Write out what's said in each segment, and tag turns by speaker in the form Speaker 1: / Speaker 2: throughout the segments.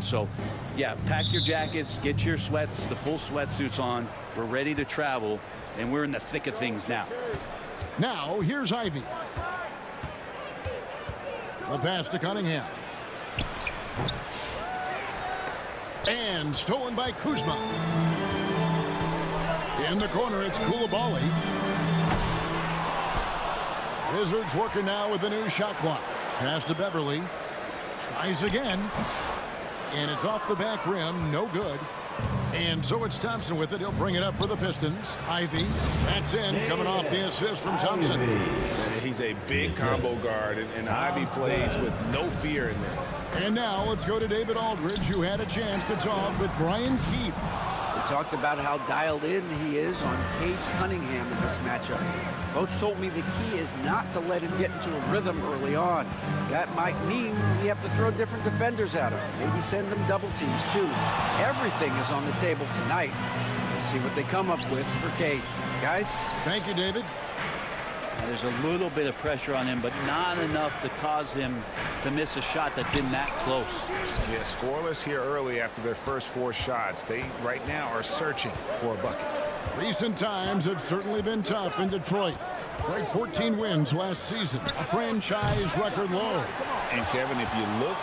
Speaker 1: So, yeah, pack your jackets, get your sweats, the full sweatsuits on. We're ready to travel, and we're in the thick of things now.
Speaker 2: Now, here's Ivy. The pass to Cunningham. And stolen by Kuzma. In the corner, it's Koulibaly. Wizards working now with the new shot clock. Pass to Beverly. Tries again. And it's off the back rim. No good. And so it's Thompson with it. He'll bring it up for the Pistons. Ivy. That's in. Coming off the assist from Thompson.
Speaker 3: He's a big combo guard, and Ivy plays with no fear in there.
Speaker 2: And now let's go to David Aldridge, who had a chance to talk with Brian Keefe.
Speaker 4: We talked about how dialed in he is on Cade Cunningham in this matchup. Coach told me the key is not to let him get into a rhythm early on. That might mean we have to throw different defenders at him. Maybe send them double teams, too. Everything is on the table tonight. Let's see what they come up with for Cade. Guys?
Speaker 2: Thank you, David.
Speaker 1: There's a little bit of pressure on him, but not enough to cause him to miss a shot that's in that close.
Speaker 3: Yeah, scoreless here early after their first 4 shots. They, right now, are searching for a bucket.
Speaker 2: Recent times have certainly been tough in Detroit. Right, 14 wins last season, a franchise record low.
Speaker 3: And, Kevin, if you look,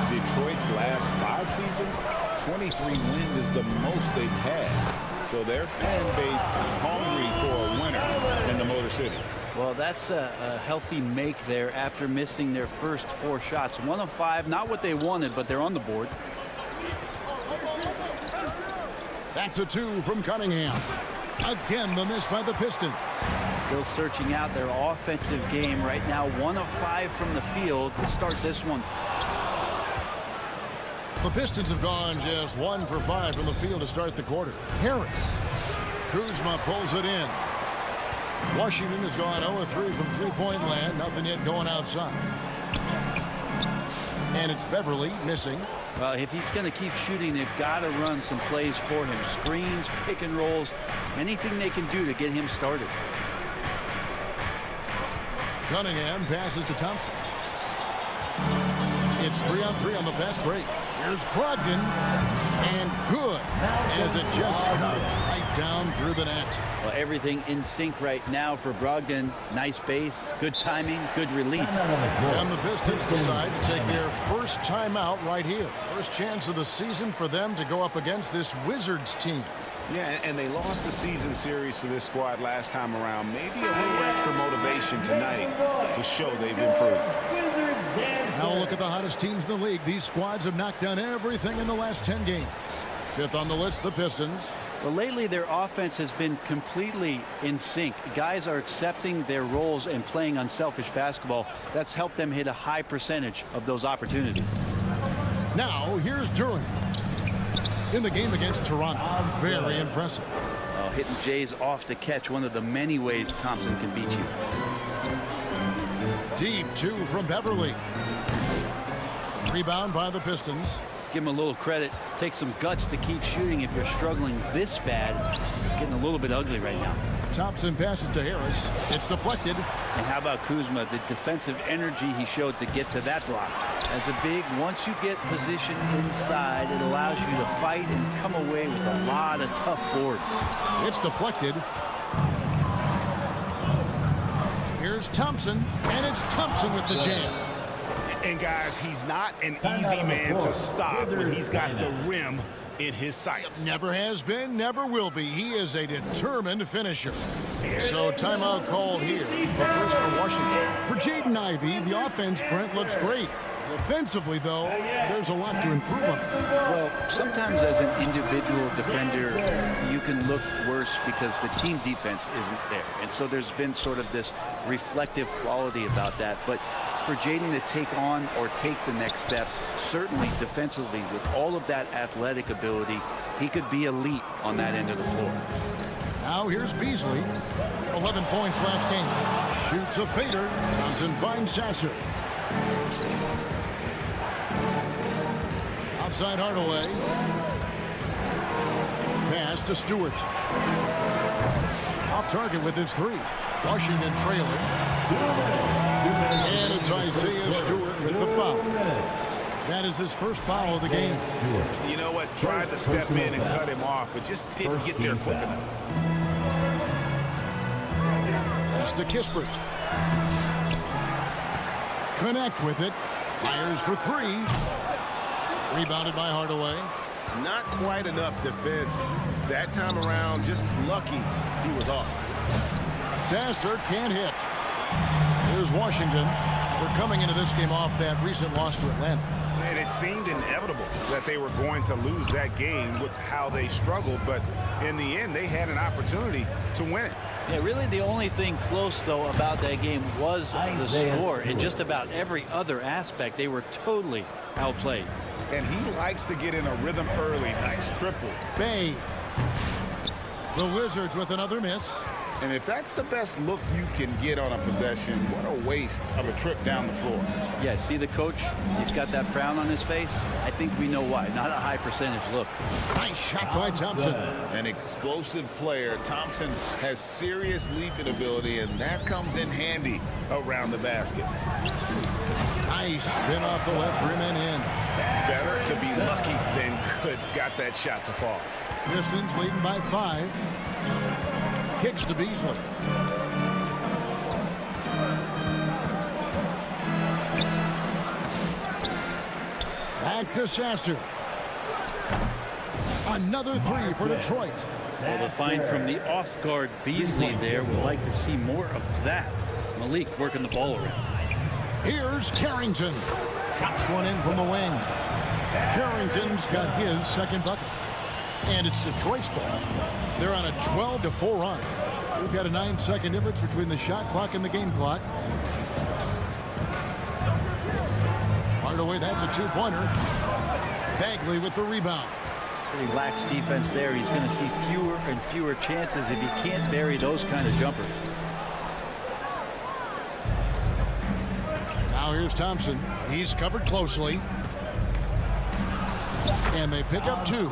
Speaker 3: Detroit's last 5 seasons, 23 wins is the most they've had. So their fan base hungry for a winner in the Motor City.
Speaker 1: Well, that's a healthy make there after missing their first 4 shots. 1 of 5, not what they wanted, but they're on the board.
Speaker 2: That's a 2 from Cunningham. Again, the miss by the Pistons.
Speaker 1: Still searching out their offensive game right now. 1 of 5 from the field to start this one.
Speaker 2: The Pistons have gone just 1 for 5 from the field to start the quarter. Harris. Kuzma pulls it in. Washington has gone 0-3 from three-point land. Nothing yet going outside. And it's Beverly missing.
Speaker 1: Well, if he's going to keep shooting, they've got to run some plays for him. Screens, pick and rolls, anything they can do to get him started.
Speaker 2: Cunningham passes to Thompson. It's 3-on-3 on the fast break. Here's Brogdon. And good, as it just snugs right down through the net.
Speaker 1: Well, everything in sync right now for Brogdon. Nice base, good timing, good release.
Speaker 2: And the Pistons decide to take their first timeout right here. First chance of the season for them to go up against this Wizards team.
Speaker 3: Yeah, and they lost the season series to this squad last time around. Maybe a little extra motivation tonight to show they've improved.
Speaker 2: Now look at the hottest teams in the league. These squads have knocked down everything in the last 10 games. 5th on the list, the Pistons.
Speaker 1: Well, lately their offense has been completely in sync. Guys are accepting their roles and playing unselfish basketball. That's helped them hit a high percentage of those opportunities.
Speaker 2: Now here's Durant. In the game against Toronto. Very impressive.
Speaker 1: Hitting Jays off to catch, one of the many ways Thompson can beat you.
Speaker 2: Deep 2 from Beverly. Rebound by the Pistons.
Speaker 1: Give him a little credit. Take some guts to keep shooting if you're struggling this bad. It's getting a little bit ugly right now.
Speaker 2: Thompson passes to Harris. It's deflected.
Speaker 1: And how about Kuzma? The defensive energy he showed to get to that block. As a big, once you get positioned inside, it allows you to fight and come away with a lot of tough boards.
Speaker 2: It's deflected. Here's Thompson, and it's Thompson with the jam.
Speaker 3: And guys, he's not an easy man to stop when he's got the rim in his sights.
Speaker 2: Never has been, never will be. He is a determined finisher. So timeout called here. But first for Washington. For Jaden Ivey, the offense, Brent, looks great. Defensively, though, there's a lot to improve on.
Speaker 1: Well, sometimes as an individual defender, you can look worse because the team defense isn't there. And so there's been sort of this reflective quality about that. But for Jaden to take on or take the next step, certainly defensively, with all of that athletic ability, he could be elite on that end of the floor.
Speaker 2: Now here's Beasley. 11 points last game. Shoots a fader. Thompson finds Sasser. Outside Hardaway. Pass to Stewart. Off target with his 3. Washington trailing. And it's Isaiah Stewart with the foul. That is his first foul of the game.
Speaker 3: You know what? Tried to step in and cut him off, but just didn't get there quick enough.
Speaker 2: Pass to Kispert. Connect with it. Fires for three. Rebounded by Hardaway.
Speaker 3: Not quite enough defense. That time around, just lucky he was off.
Speaker 2: Sasser can't hit. Here's Washington. They're coming into this game off that recent loss to Atlanta.
Speaker 3: And it seemed inevitable that they were going to lose that game with how they struggled, but in the end, they had an opportunity to win it.
Speaker 1: Yeah, really the only thing close, though, about that game was the score. In just about every other aspect, they were totally outplayed.
Speaker 3: And he likes to get in a rhythm early. Nice triple.
Speaker 2: Bay. The Wizards with another miss.
Speaker 3: And if that's the best look you can get on a possession, what a waste of a trip down the floor.
Speaker 1: Yeah, see the coach? He's got that frown on his face. I think we know why. Not a high percentage look.
Speaker 2: Nice shot by Thompson.
Speaker 3: An explosive player. Thompson has serious leaping ability, and that comes in handy around the basket.
Speaker 2: Nice spin off the left rim and in.
Speaker 3: Better to be lucky than good. Got that shot to fall.
Speaker 2: Pistons leading by 5. Kicks to Beasley. Back to Sasser. Another three for Detroit.
Speaker 1: Well, the find from the off-guard Beasley there. We'd like to see more of that. Malik working the ball around.
Speaker 2: Here's Carrington. Chops one in from the wing. Carrington's got his second bucket. And it's Detroit's ball. They're on a 12-4 run. We've got a 9-second difference between the shot clock and the game clock. Hardaway, that's a two-pointer. Bagley with the rebound.
Speaker 1: Pretty lax defense there. He's going to see fewer and fewer chances if he can't bury those kind of jumpers.
Speaker 2: Now here's Thompson. He's covered closely. And they pick up 2.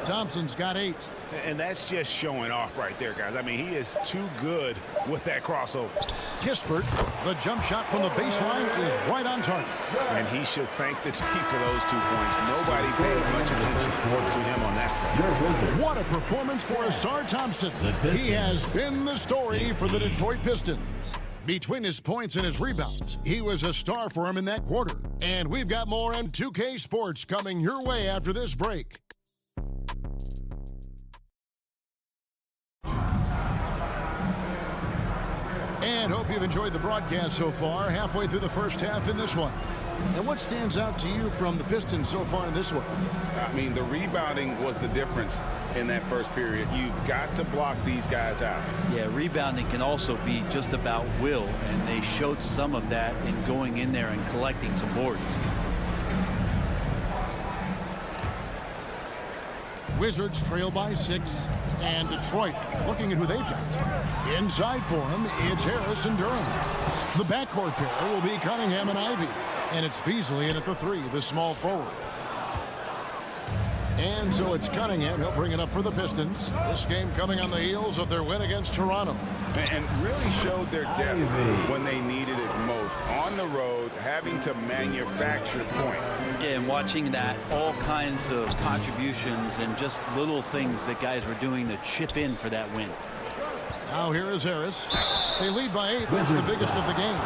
Speaker 2: Thompson's got 8.
Speaker 3: And that's just showing off right there, guys. I mean, he is too good with that crossover.
Speaker 2: Kispert, the jump shot from the baseline is right on target.
Speaker 3: And he should thank the team for those 2 points. Nobody paid much attention to him on that play.
Speaker 2: What a performance for Asar Thompson. He has been the story for the Detroit Pistons. Between his points and his rebounds, he was a star for him in that quarter. And we've got more on 2K Sports coming your way after this break. And hope you've enjoyed the broadcast so far, halfway through the first half in this one. And what stands out to you from the Pistons so far in this one?
Speaker 3: I mean, the rebounding was the difference in that first period. You've got to block these guys out.
Speaker 1: Yeah, rebounding can also be just about will, and they showed some of that in going in there and collecting some boards.
Speaker 2: Wizards trail by 6, and Detroit looking at who they've got. Inside for him, it's Harris and Durham. The backcourt pair will be Cunningham and Ivy, and it's Beasley in at the 3, the small forward. And so it's Cunningham. He'll bring it up for the Pistons. This game coming on the heels of their win against Toronto.
Speaker 3: And really showed their depth when they needed it most. On the road, having to manufacture points.
Speaker 1: Yeah, and watching that, all kinds of contributions and just little things that guys were doing to chip in for that win.
Speaker 2: Now here is Harris. They lead by 8. That's the biggest of the game.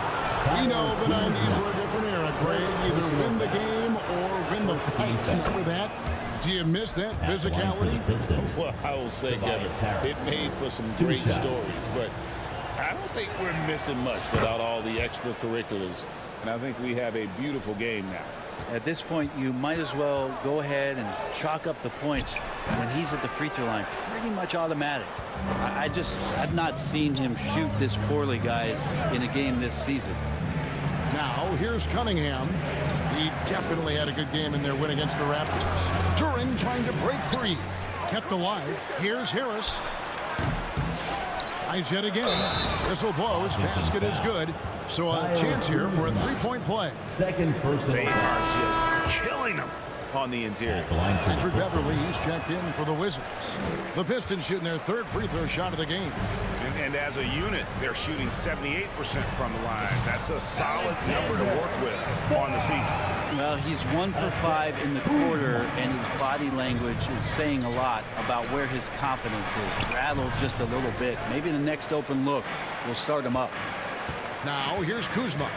Speaker 2: We know the 90s were a different era, Craig. Either win the game or win the fight. Remember that? Do you miss that physicality?
Speaker 3: Well, I will say, Kevin, it made for some great stories, but I don't think we're missing much without all the extracurriculars. And I think we have a beautiful game now.
Speaker 1: At this point, you might as well go ahead and chalk up the points when he's at the free throw line. Pretty much automatic. I've not seen him shoot this poorly, guys, in a game this season.
Speaker 2: Now, here's Cunningham. He definitely had a good game in their win against the Raptors. Duran trying to break free. Kept alive. Here's Harris. Tries yet again. Whistle blows. Basket is good. So a chance here for a three-point play.
Speaker 5: Second person.
Speaker 3: They are just killing them on the interior.
Speaker 2: Patrick Beverly, he's checked in for the Wizards. The Pistons shooting their 3rd free throw shot of the game.
Speaker 3: And as a unit, they're shooting 78% from the line. That's a solid number to work with on the season.
Speaker 1: Well, he's 1 for 5 in the quarter, and his body language is saying a lot about where his confidence is. Rattled just a little bit. Maybe the next open look will start him up.
Speaker 2: Now, here's Kuzma.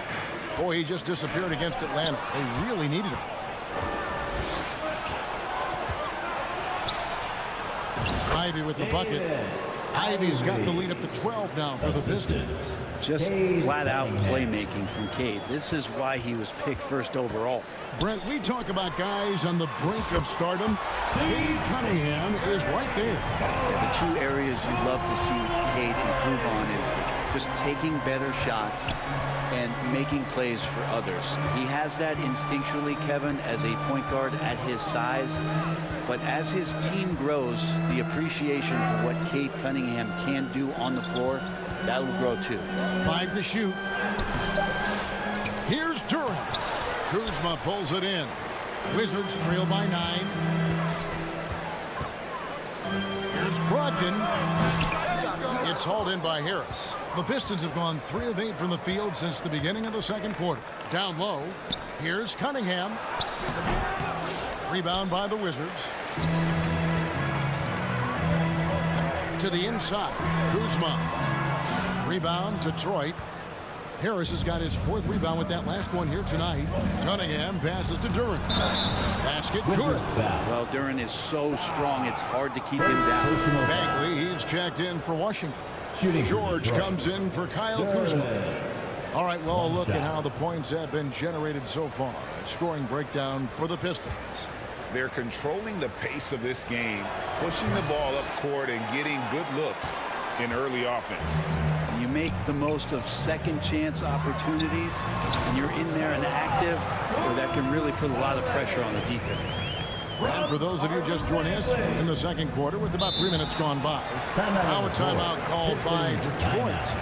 Speaker 2: Boy, he just disappeared against Atlanta. They really needed him. Ivy with the bucket. Ivy's got the lead up to 12 now for the Pistons.
Speaker 1: Just flat-out playmaking from Cade. This is why he was picked first overall.
Speaker 2: Brent, we talk about guys on the brink of stardom. Cade Cunningham is right there.
Speaker 1: The two areas you love to see Cade improve on is just taking better shots and making plays for others. He has that instinctually, Kevin, as a point guard at his size. But as his team grows, the appreciation for what Cade Cunningham can do on the floor, that will grow too.
Speaker 2: 5 to shoot. Here's Durant. Kuzma pulls it in. Wizards trail by 9. Here's Brogdon. It's hauled in by Harris. The Pistons have gone 3 of 8 from the field since the beginning of the second quarter. Down low. Here's Cunningham. Rebound by the Wizards. To the inside. Kuzma. Rebound, Detroit. Harris has got his 4th rebound with that last one here tonight. Cunningham passes to Durant. Basket good.
Speaker 1: Well, Durant is so strong, it's hard to keep him down.
Speaker 2: Bagley, he's checked in for Washington. George comes in for Kyle Kuzma. All right, well, a look at how the points have been generated so far. A scoring breakdown for the Pistons.
Speaker 3: They're controlling the pace of this game, pushing the ball up court and getting good looks in early offense.
Speaker 1: You make the most of second chance opportunities, and you're in there and active, or that can really put a lot of pressure on the defense.
Speaker 2: And for those of you just joining us in the second quarter with about 3 minutes gone by, now a timeout called by Detroit.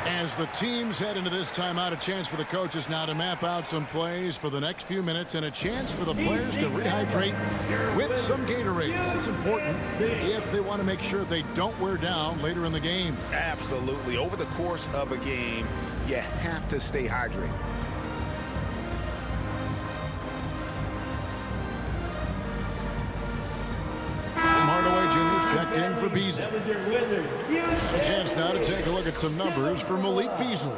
Speaker 2: As the teams head into this timeout, a chance for the coaches now to map out some plays for the next few minutes and a chance for the players to rehydrate with some Gatorade. That's important if they want to make sure they don't wear down later in the game.
Speaker 3: Absolutely. Over the course of a game, you have to stay hydrated.
Speaker 2: Checked in for Beasley. A chance now to take a look at some numbers for Malik Beasley.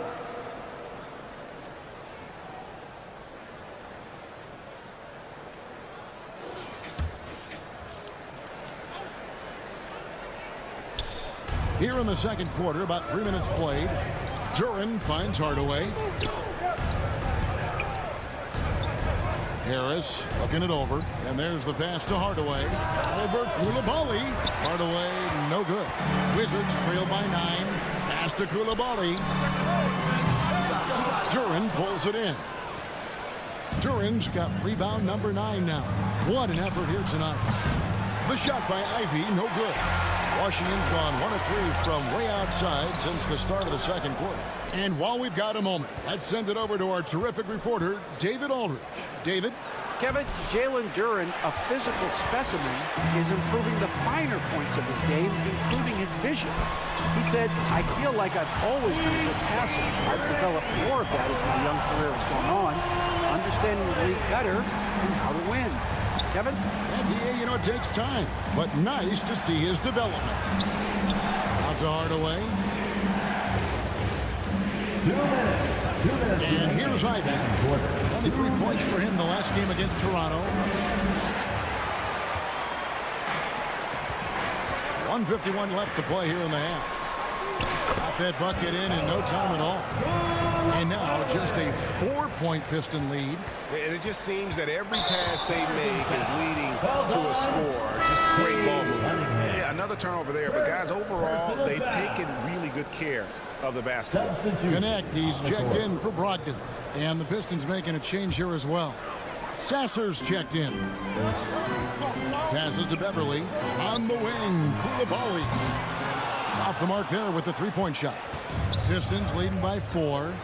Speaker 2: Here in the second quarter, about 3 minutes played. Durant finds Hardaway. Harris looking it over, and there's the pass to Hardaway. Over Koulibaly. Hardaway, no good. Wizards trail by 9. Pass to Koulibaly. Durant pulls it in. Durant's got rebound number 9 now. What an effort here tonight. The shot by Ivy, no good. Washington's gone 1 of 3 from way outside since the start of the second quarter. And while we've got a moment, let's send it over to our terrific reporter, David Aldridge. David?
Speaker 4: Kevin, Jalen Duren, a physical specimen, is improving the finer points of his game, including his vision. He said, I feel like I've always been a good passer. I've developed more of that as my young career has gone on, understanding the league better and how to win. Kevin?
Speaker 2: And, you know, it takes time, but nice to see his development. Out to Hardaway.
Speaker 5: 2 minutes.
Speaker 2: And here's Ivy. 23 points for him the last game against Toronto. 1:51 left to play here in the half. Got that bucket in no time at all. And now just a 4-point Piston lead.
Speaker 3: And it just seems that every pass they make is leading to a score. Just great ball movement. Yeah, another turnover there. But, guys, overall, they've taken really good care of the basketball.
Speaker 2: Connect. He's checked in for Brogdon. And the Pistons making a change here as well. Sasser's checked in. Passes to Beverly. On the wing, Koulibaly. Off the mark there with the 3-point shot. Pistons leading by 4.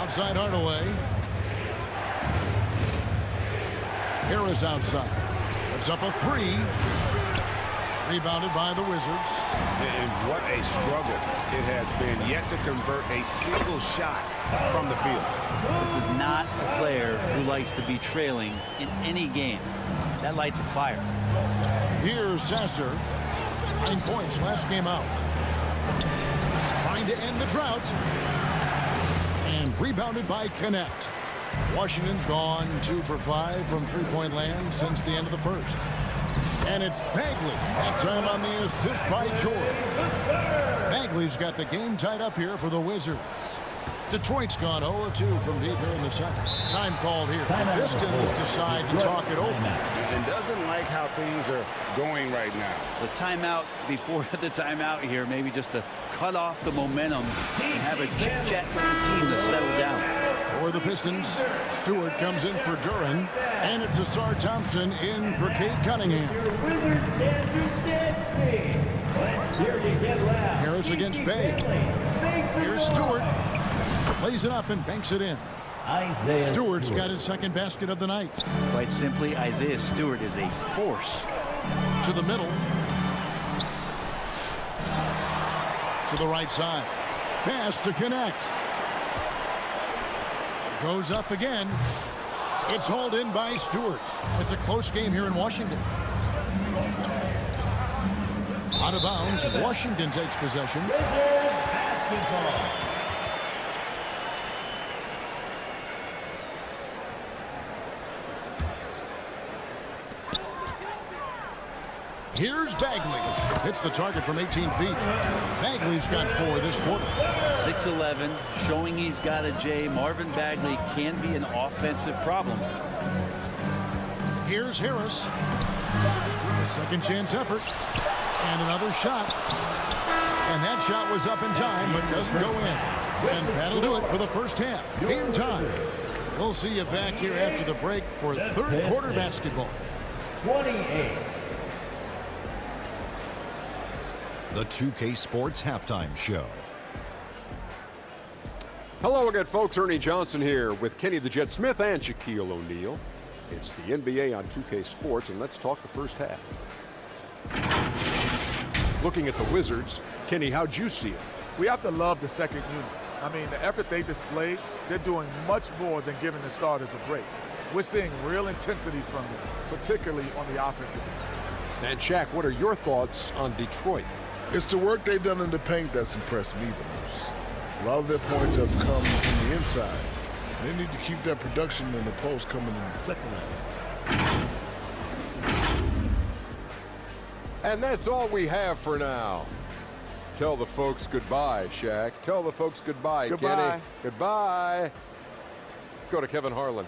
Speaker 2: Outside Hardaway. Harris outside. It's up a 3. Rebounded by the Wizards.
Speaker 3: And what a struggle it has been yet to convert a single shot from the field.
Speaker 1: This is not a player who likes to be trailing in any game. That lights a fire.
Speaker 2: Here's Sasser. 9 points last game out. Trying to end the drought. And rebounded by Connect. Washington's gone 2 for 5 from three-point land since the end of the first. And it's Bagley. That time on the assist by George. Bagley's got the game tied up here for the Wizards. Detroit's gone 0-2 from deep here in the second. Time called here. The Pistons decide to talk it over.
Speaker 3: And doesn't like how things are going right now.
Speaker 1: The timeout before the timeout here, maybe just to cut off the momentum and have a chit-chat with the team to settle down.
Speaker 2: For the Pistons, Stewart comes in for Duran, and it's Asar Thompson in for Cade Cunningham.
Speaker 5: Wizards dancers dancing. Let's hear you get loud.
Speaker 2: Harris against Bay. Here's Stewart. Plays it up and banks it in.
Speaker 5: Isaiah
Speaker 2: Stewart's got his second basket of the night.
Speaker 1: Quite simply, Isaiah Stewart is a force.
Speaker 2: To the middle. To the right side. Pass to Connect. Goes up again. It's hauled in by Stewart. It's a close game here in Washington. Out of bounds. Washington takes possession.
Speaker 5: Wizards basketball.
Speaker 2: Here's Bagley. Hits the target from 18 feet. Bagley's got 4 this quarter.
Speaker 1: 6'11", showing he's got a J. Marvin Bagley can be an offensive problem.
Speaker 2: Here's Harris. A second chance effort. And another shot. And that shot was up in time, but doesn't go in. And that'll do it for the first half. Game time. We'll see you back here after the break for third quarter basketball.
Speaker 5: 28.
Speaker 6: The 2K Sports Halftime Show.
Speaker 7: Hello again, folks. Ernie Johnson here with Kenny the Jet Smith and Shaquille O'Neal. It's the NBA on 2K Sports, and let's talk the first half. Looking at the Wizards, Kenny, how'd you see it?
Speaker 8: We have to love the second unit. I mean, the effort they displayed, they're doing much more than giving the starters a break. We're seeing real intensity from them, particularly on the offensive end.
Speaker 7: And Shaq, what are your thoughts on Detroit?
Speaker 9: It's the work they've done in the paint that's impressed me the most. A lot of their points have come from the inside. They need to keep that production in the post coming in the second half.
Speaker 7: And that's all we have for now. Tell the folks goodbye, Shaq. Tell the folks goodbye,
Speaker 8: Goodbye.
Speaker 7: Kenny. Goodbye. Go to Kevin Harlan.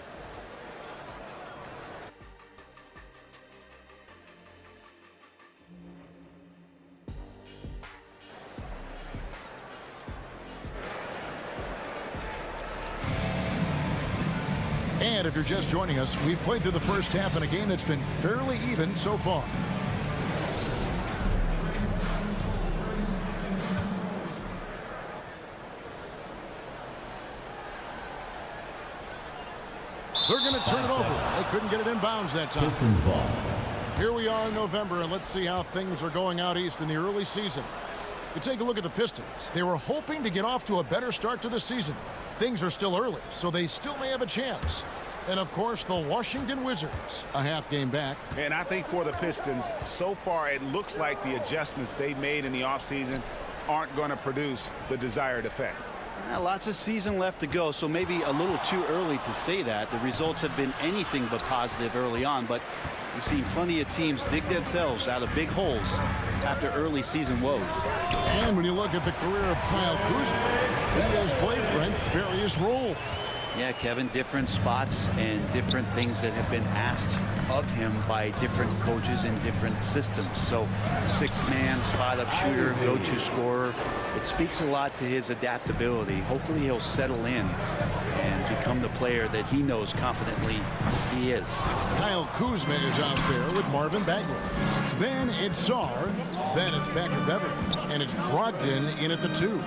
Speaker 2: And if you're just joining us, we've played through the first half in a game that's been fairly even so far. They're going to turn it over. They couldn't get it in bounds that time.
Speaker 5: Pistons ball.
Speaker 2: Here we are in November, and let's see how things are going out east in the early season. You take a look at the Pistons. They were hoping to get off to a better start to the season. Things are still early, so they still may have a chance. And, of course, the Washington Wizards, a half game back.
Speaker 3: And I think for the Pistons, so far it looks like the adjustments they made in the offseason aren't going to produce the desired effect.
Speaker 1: Lots of season left to go, so maybe a little too early to say that. The results have been anything but positive early on, but we've seen plenty of teams dig themselves out of big holes after early season woes.
Speaker 2: And when you look at the career of Kyle Kuzma, he has played, Brent, various roles.
Speaker 1: Yeah, Kevin, different spots and different things that have been asked of him by different coaches in different systems. So, six-man, spot-up shooter, go-to scorer. It speaks a lot to his adaptability. Hopefully he'll settle in and become the player that he knows confidently he is.
Speaker 2: Kyle Kuzma is out there with Marvin Bagley. Then it's Sarr. Then it's Patrick Beverley. And it's Brogdon in at the 2.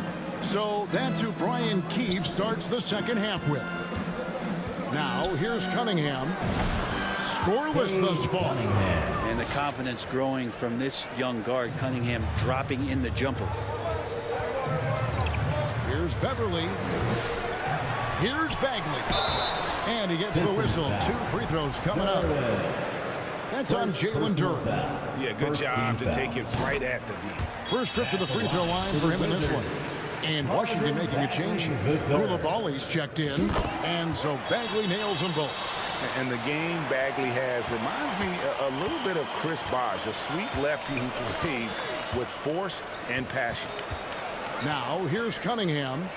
Speaker 2: So that's who Brian Keefe starts the second half with. Now here's Cunningham. scoreless thus far.
Speaker 1: And the confidence growing from this young guard, Cunningham, dropping in the jumper.
Speaker 2: Here's Beverly. Here's Bagley. And he gets the whistle. 2 free throws coming up. That's on Jalen Duren.
Speaker 3: Yeah, good job to take it right at the D.
Speaker 2: First trip to the free throw line for him in this one. And Washington making a change here. Koulibaly's checked in. And so Bagley nails them both.
Speaker 3: And the game Bagley has reminds me a little bit of Chris Bosh, a sweet lefty who plays with force and passion.
Speaker 2: Now, here's Cunningham.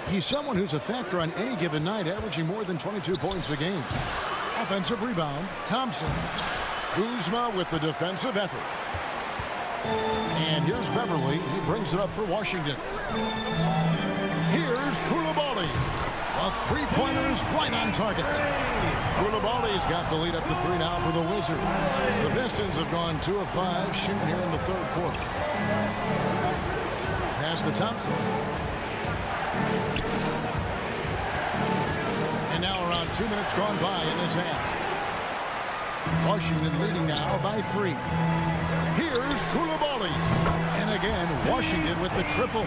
Speaker 2: He's someone who's a factor on any given night, averaging more than 22 points a game. Offensive rebound, Thompson. Kuzma with the defensive effort. And here's Beverly. He brings it up for Washington. Here's Koulibaly. A three-pointer is right on target. Koulibaly's got the lead up to 3 now for the Wizards. The Pistons have gone 2 of 5 shooting here in the third quarter. Pass to Thompson. And now around 2 minutes gone by in this half. Washington leading now by 3. Here's Koulibaly. And again, Washington with the triple.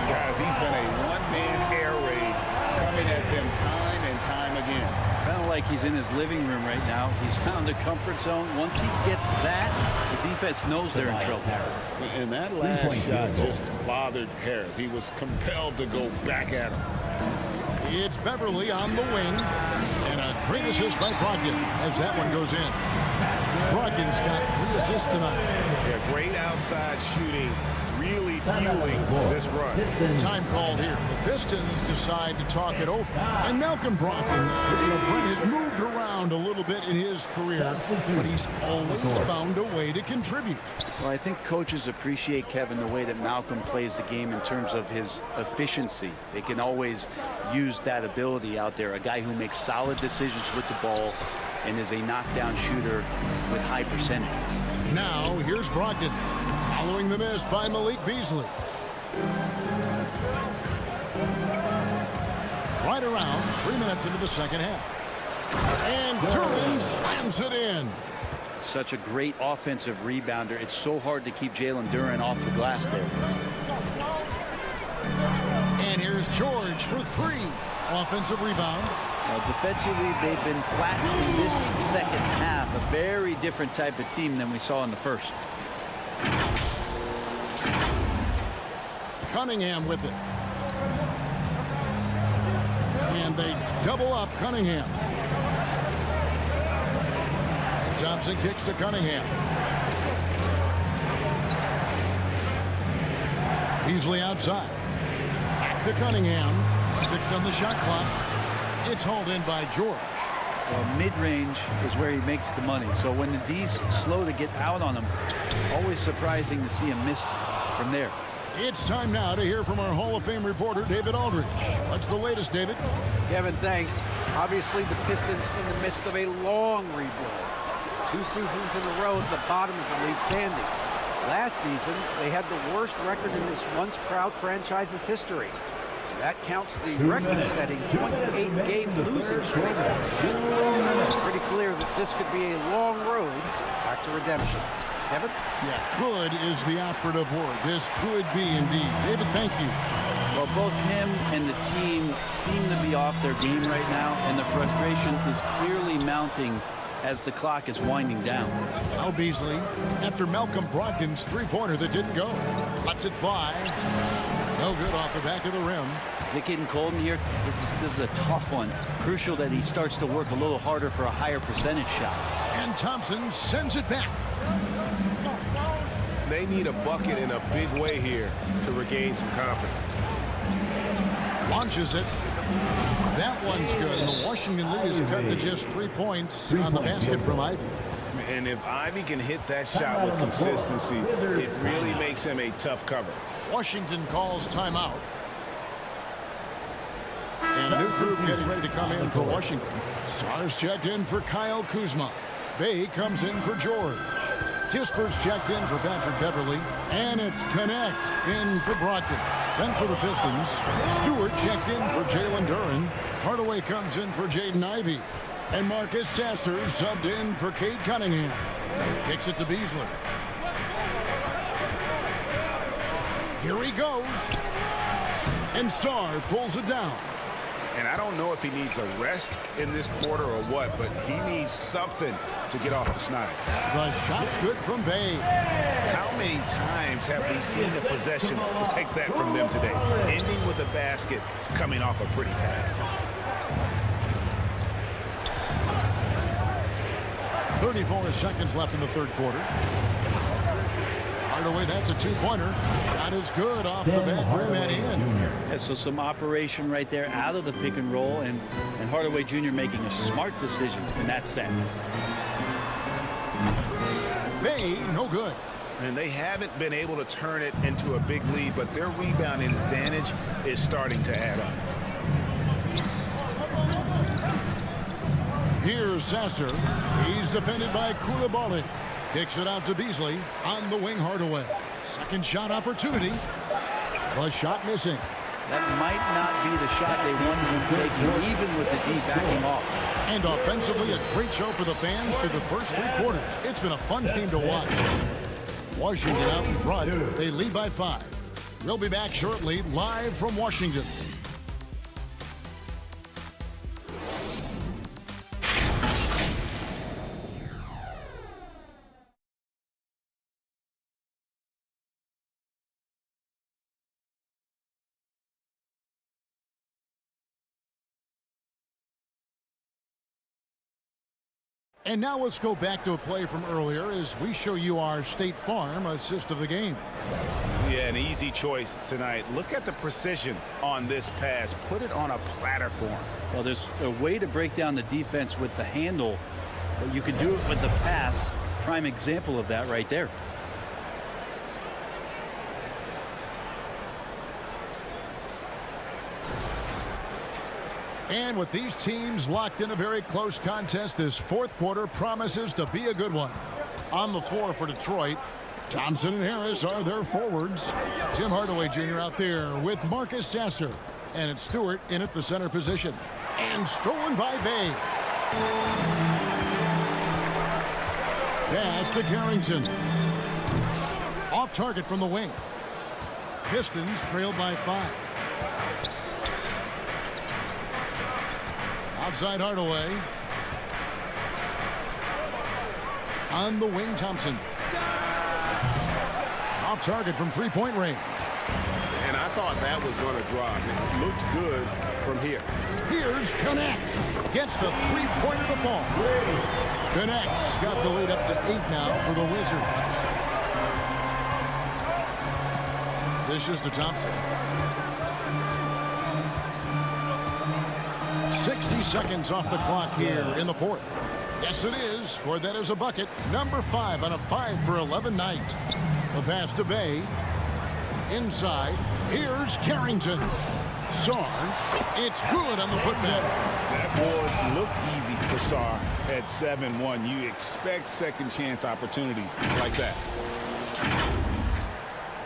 Speaker 3: Guys, he's been a one-man air raid coming at them time and time again.
Speaker 1: Kind of like he's in his living room right now. He's found a comfort zone. Once he gets that, the defense knows they're in trouble.
Speaker 3: And that last shot just bothered Harris. He was compelled to go back at him.
Speaker 2: It's Beverly on the wing. And a great assist by Brogdon as that one goes in. Brogdon's got 3 assists tonight.
Speaker 3: Yeah, great outside shooting, really fueling this run.
Speaker 2: Time called here. The Pistons decide to talk it over. And Malcolm Brogdon, Brent has moved around a little bit in his career, but he's always found a way to contribute.
Speaker 1: Well, I think coaches appreciate, Kevin, the way that Malcolm plays the game in terms of his efficiency. They can always use that ability out there. A guy who makes solid decisions with the ball and is a knockdown shooter with high percentage.
Speaker 2: Now, here's Brogdon, following the miss by Malik Beasley. Right around 3 minutes into the second half. And Duren slams it in.
Speaker 1: Such a great offensive rebounder. It's so hard to keep Jalen Duren off the glass there.
Speaker 2: And here's George for 3. Offensive rebound.
Speaker 1: Defensively, they've been flat in this second half. A very different type of team than we saw in the first.
Speaker 2: Cunningham with it. And they double up Cunningham. And Thompson kicks to Cunningham. Beasley outside. Back to Cunningham. 6 on the shot clock. It's hauled in by George.
Speaker 1: Well, mid-range is where he makes the money. So when the D's slow to get out on him, always surprising to see him miss from there.
Speaker 2: It's time now to hear from our Hall of Fame reporter, David Aldridge. What's the latest, David?
Speaker 4: Kevin, thanks. Obviously, the Pistons in the midst of a long rebuild. 2 seasons in a row at the bottom of the league standings. Last season, they had the worst record in this once proud franchise's history. That counts the record-setting 28-game losing streak. It's pretty clear that this could be a long road back to redemption. Kevin?
Speaker 2: Yeah, could is the operative word. This could be indeed. David, thank you.
Speaker 1: Well, both him and the team seem to be off their game right now, and the frustration is clearly mounting as the clock is winding down.
Speaker 2: Now Beasley, after Malcolm Brogdon's three-pointer that didn't go, lets it fly. No good off the back of the rim.
Speaker 1: Is it getting cold in here? This is a tough one. Crucial that he starts to work a little harder for a higher percentage shot.
Speaker 2: And Thompson sends it back.
Speaker 3: They need a bucket in a big way here to regain some confidence.
Speaker 2: Launches it. That one's good. And the Washington lead is cut to just 3 points on the basket from Ivy.
Speaker 3: And if Ivy can hit that shot with consistency, it really makes him a tough cover.
Speaker 2: Washington calls timeout. And a new group getting ready to come in for Washington. Sars checked in for Kyle Kuzma. Bay comes in for George. Kisper's checked in for Patrick Beverly. And it's Connect in for Brogdon. Then for the Pistons, Stewart checked in for Jalen Duren. Hardaway comes in for Jaden Ivey. And Marcus Sasser subbed in for Cade Cunningham. Kicks it to Beasley. Here he goes. And Sarr pulls it down.
Speaker 3: And I don't know if he needs a rest in this quarter or what, but he needs something to get off the snide.
Speaker 2: The shot's good from Bay.
Speaker 3: How many times have we seen a possession like that from them today? Ending with a basket, coming off a pretty pass.
Speaker 2: 34 seconds left in the third quarter. Hardaway, that's a two-pointer. Shot is good off the back rim and in.
Speaker 1: Yeah, so some operation right there out of the pick and roll, and Hardaway Jr. making a smart decision in that set.
Speaker 2: Bay, no good.
Speaker 3: And they haven't been able to turn it into a big lead, but their rebounding advantage is starting to add up.
Speaker 2: Here's Sasser. He's defended by Koulibaly. Kicks it out to Beasley. On the wing, Hardaway. Second shot opportunity. The shot missing.
Speaker 1: That might not be the shot they wanted him taking, even with the D backing off.
Speaker 2: And offensively, a great show for the fans through the first three quarters. It's been a fun game to watch. Washington out in front. They lead by 5. We'll be back shortly, live from Washington. And now let's go back to a play from earlier as we show you our State Farm assist of the game.
Speaker 3: Yeah, an easy choice tonight. Look at the precision on this pass. Put it on a platter for him.
Speaker 1: Well, there's a way to break down the defense with the handle, but you can do it with the pass. Prime example of that right there.
Speaker 2: And with these teams locked in a very close contest, this fourth quarter promises to be a good one. On the floor for Detroit, Thompson and Harris are their forwards. Tim Hardaway Jr. out there with Marcus Sasser. And it's Stewart in at the center position. And stolen by Bay. Pass to Carrington. Off target from the wing. Pistons trailed by 5. Outside Hardaway. On the wing, Thompson. Off target from three-point range.
Speaker 3: And I thought that was going to drop. It looked good from here.
Speaker 2: Here's Connect. Gets the three-pointer to fall. Connect's got the lead up to 8 now for the Wizards. Dishes to Thompson. 60 seconds off the clock here in the fourth. Yes, it is. Scored that as a bucket. Number 5 on a 5 for 11 night. The pass to Bay. Inside. Here's Carrington. Sarr. It's good on the putback.
Speaker 3: That board looked easy for Sarr at 7-1. You expect second chance opportunities like that.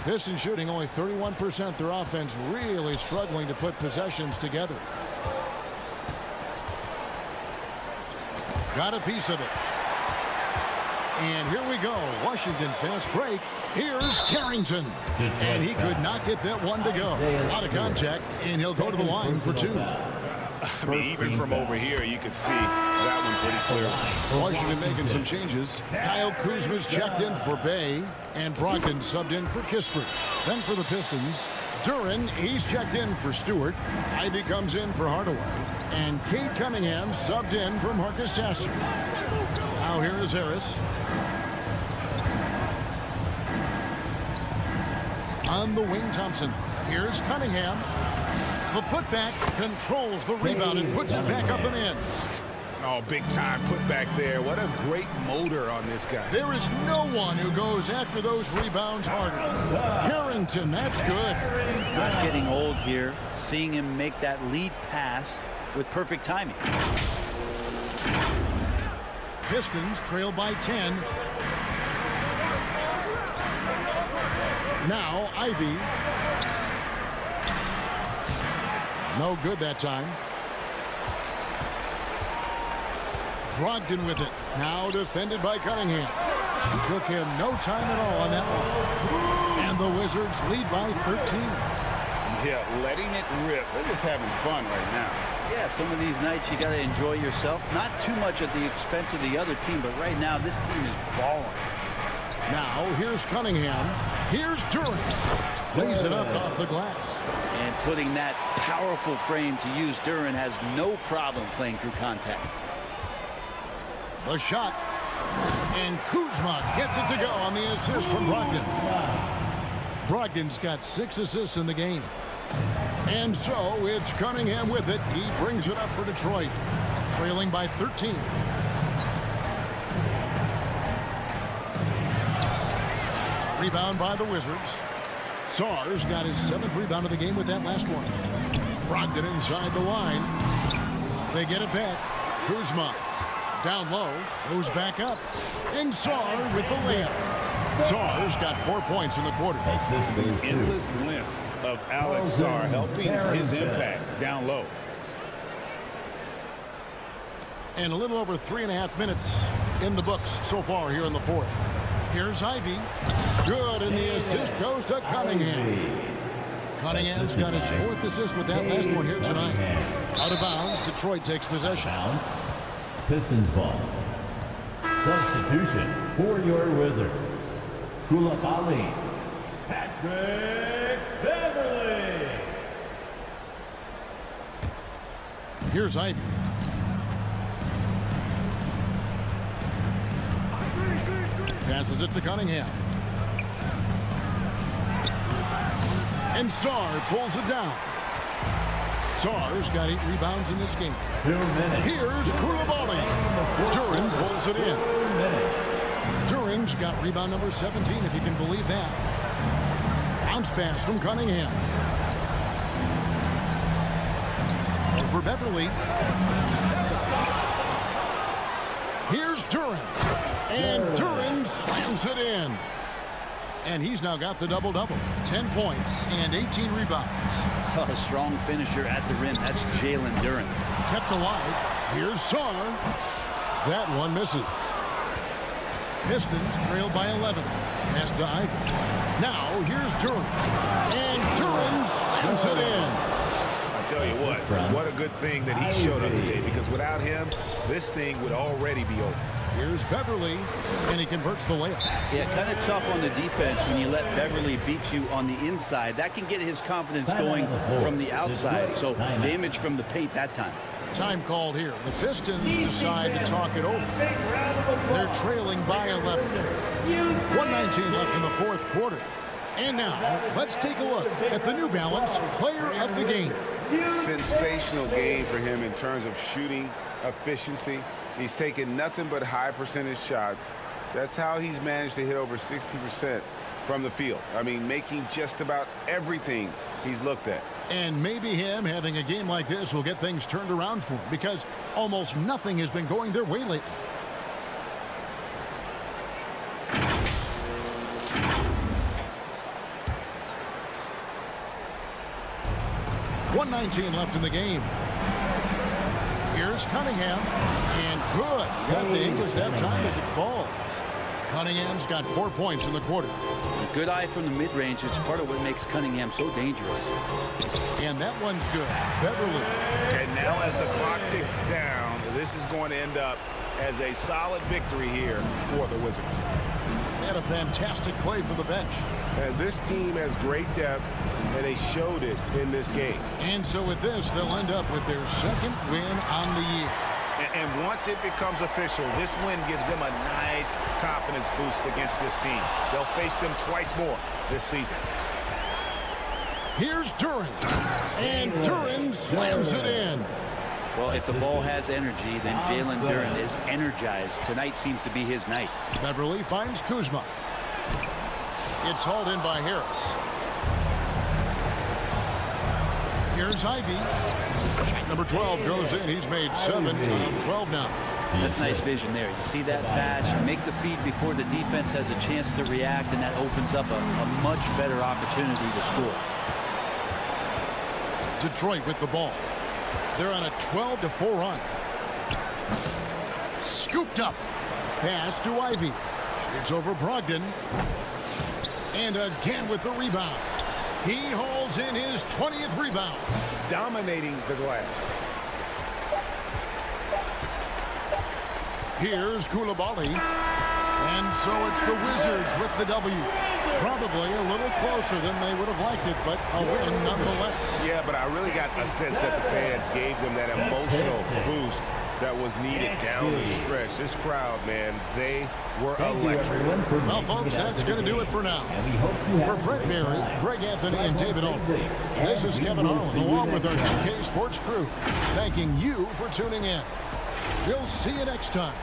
Speaker 2: Pistons shooting only 31%. Their offense really struggling to put possessions together. Got a piece of it. And here we go. Washington fast break. Here's Carrington. And he could not get that one to go. Out of contact, and he'll go to the line for 2.
Speaker 3: I mean, even from over here, you can see that one pretty clear.
Speaker 2: Washington making some changes. Kyle Kuzma's checked in for Bay, and Brogdon subbed in for Kispert. Then for the Pistons, Duran, he's checked in for Stewart. Ivy comes in for Hardaway. And Cade Cunningham subbed in for Marcus Sasser. Now here is Harris. On the wing, Thompson. Here's Cunningham. The putback controls the rebound and puts it back up and in.
Speaker 3: Oh, big time putback there. What a great motor on this guy.
Speaker 2: There is no one who goes after those rebounds harder. Carrington, that's good.
Speaker 1: Not getting old here. Seeing him make that lead pass with perfect timing.
Speaker 2: Pistons trail by 10. Now Ivy. No good that time. Brogdon with it. Now defended by Cunningham. Took him no time at all on that one. And the Wizards lead by 13.
Speaker 3: Yeah, letting it rip. They're just having fun right now.
Speaker 1: Yeah, some of these nights you got to enjoy yourself. Not too much at the expense of the other team, but right now this team is balling.
Speaker 2: Now here's Cunningham. Here's Durant. Lays it up off the glass.
Speaker 1: And putting that powerful frame to use, Durant has no problem playing through contact.
Speaker 2: The shot. And Kuzma gets it to go on the assist from Brogdon. Brogdon's got 6 assists in the game. And so it's Cunningham with it. He brings it up for Detroit, trailing by 13. Rebound by the Wizards. Sarge got his 7th rebound of the game with that last one. Brogdon inside the line. They get it back. Kuzma down low, goes back up. And Sarge with the layup. Sarge got 4 points in the quarter.
Speaker 3: The endless length of Alex Sarr helping his impact down low.
Speaker 2: And a little over 3.5 minutes in the books so far here in the fourth. Here's Ivy. Good, and the assist goes to Cunningham. Cunningham's got his 4th assist with that last one here tonight. Out of bounds, Detroit takes possession.
Speaker 5: Pistons ball. Substitution for your Wizards. Koulibaly. Patrick Beverly.
Speaker 2: Here's Ivy. Passes it to Cunningham. And Sarr pulls it down. Sarr's got 8 rebounds in this game.
Speaker 5: 2 minutes.
Speaker 2: Here's Koulibaly. Durant pulls it in. Durant's got rebound number 17, if you can believe that. Bounce pass from Cunningham. Over Beverly. Here's Durant. And Durant slams it in. And he's now got the double-double. 10 points and 18 rebounds.
Speaker 1: A strong finisher at the rim. That's Jalen Durant.
Speaker 2: Kept alive. Here's Sarr. That one misses. Pistons trailed by 11. Pass to Ivy. Now here's Durant. And Durant slams it in.
Speaker 3: I tell you what a good thing that he showed up today, because without him, this thing would already be over.
Speaker 2: Here's Beverly, and he converts the layup.
Speaker 1: Yeah, kind of tough on the defense when you let Beverly beat you on the inside. That can get his confidence going from the outside. So damage from the paint that time.
Speaker 2: Time called here. The Pistons decide to talk it over. They're trailing by 11. 1:19 left in the fourth quarter. And now, let's take a look at the New Balance Player of the Game.
Speaker 3: Sensational game for him in terms of shooting efficiency. He's taken nothing but high percentage shots. That's how he's managed to hit over 60% from the field. I mean, making just about everything he's looked at.
Speaker 2: And maybe him having a game like this will get things turned around for him, because almost nothing has been going their way lately. .119 left in the game. Here's Cunningham, and good. Got the English that time as it falls. Cunningham's got 4 points in the quarter.
Speaker 1: A good eye from the mid-range. It's part of what makes Cunningham so dangerous.
Speaker 2: And that one's good. Beverly.
Speaker 3: And now as the clock ticks down, this is going to end up as a solid victory here for the Wizards.
Speaker 2: They had a fantastic play from the bench.
Speaker 3: And this team has great depth, and they showed it in this game.
Speaker 2: And so with this, they'll end up with their second win on the year.
Speaker 3: And once it becomes official, this win gives them a nice confidence boost against this team. They'll face them twice more this season.
Speaker 2: Here's Durant. And Durant slams it in.
Speaker 1: Well, if the ball has energy, then Jalen Durant is energized. Tonight seems to be his night.
Speaker 2: Beverly finds Kuzma. It's hauled in by Harris. Here's Ivy. Shot number 12 goes in. He's made 7 of 12 now.
Speaker 1: That's nice vision there. You see that pass, you make the feed before the defense has a chance to react, and that opens up a much better opportunity to score.
Speaker 2: Detroit with the ball. They're on a 12-4 run. Scooped up. Pass to Ivy. Shoots over Brogdon. And again with the rebound. He hauls in his 20th rebound.
Speaker 3: Dominating the glass.
Speaker 2: Here's Koulibaly. And so it's the Wizards with the W. Probably a little closer than they would have liked it, but a win nonetheless.
Speaker 10: Yeah, but I really got a sense that the fans gave them that emotional boost that was needed down the stretch. This crowd, man, they were electric.
Speaker 2: Well, folks, that's going to do it for now. For Brett Berry, Greg Anthony, and David Aldridge, this is Kevin Harlan, along with our 2K Sports crew, thanking you for tuning in. We'll see you next time